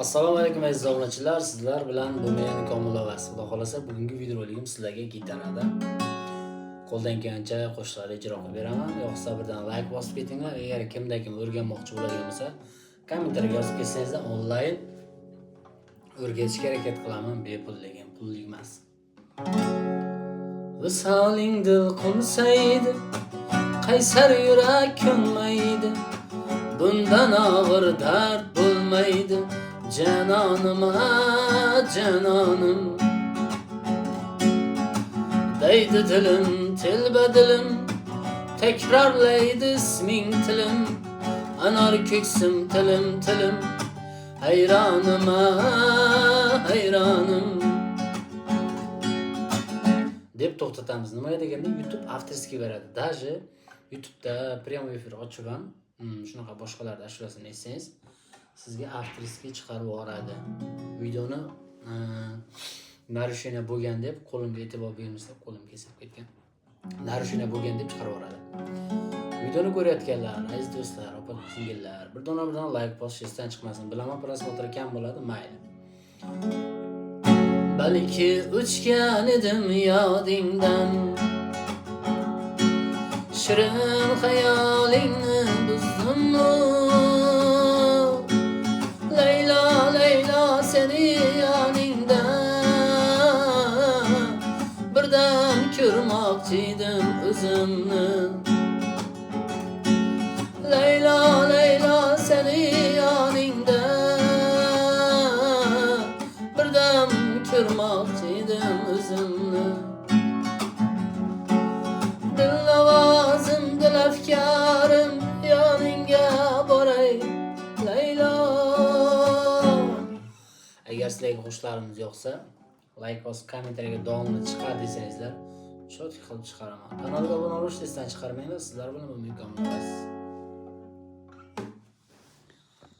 Assalomu alaykum aziz obunachilar, sizlar bilan bu men Komil Ovas. Xudo xolasa bugungi videoroligim sizlarga gitarada qo'ldan kelgancha qo'shiqlar ijro qilib beraman. Yo'qsa birdan like bosib ketinglar. Agar kimda-kim o'rganmoqchi bo'ladigan bo'lsa, kommentariyga yozib ketsangizlar onlayn o'rgatishga harakat qilaman, bepul degan, pullik emas. Visoling dil qumsaydi, qaysar yurak ko'nmaydi. Bundan og'ir dard bo'lmaydi, canonima canonim. Deydi dilim, telba dilim, tekrarlaydi isming tilim. Anar ko'ksim tilim tilim, hayronima hayronim. Deb to'xtatamiz. Nimaga deganda YouTube avtorskiy beradi. Даже YouTube'da prямой efir ochib ham shunaqa boshqalarda ashulasini aytsangiz sizga avtorskiy chiqarib yuboradi. Videoni narusheniya bo'lgan deb qo'limga e'tibor bermasa, qo'lim kesilib ketgan. Narusheniya bo'lgan deb chiqarib yuboradi. Videoni ko'rayotganlar, aziz do'stlar, opa-singillar, bir dona like bosishdan chiqmasin. Bilaman, prosmotr kam bo'ladi, mayli. Balki o'chgan edim yodingdan, shirin xayolingni buzdimmi? Laylo, Laylo seni yoningda birdan ko'rmoqchi edim o'zimni. Laylo, Laylo seni yoningda birdan ko'rmoqchi edim o'zimni. Dil ovozim, dil afkarim yoningga boray Laylo. Agar sizlarga qo'shiqlarimiz yoqsa, like bosib kommentariyaga davomli chiqar desangizlar, shod qilib chiqaraman. Kanalga obuna bo'lish esdan chiqarmanglar. Sizlar bilan Komil Ovas.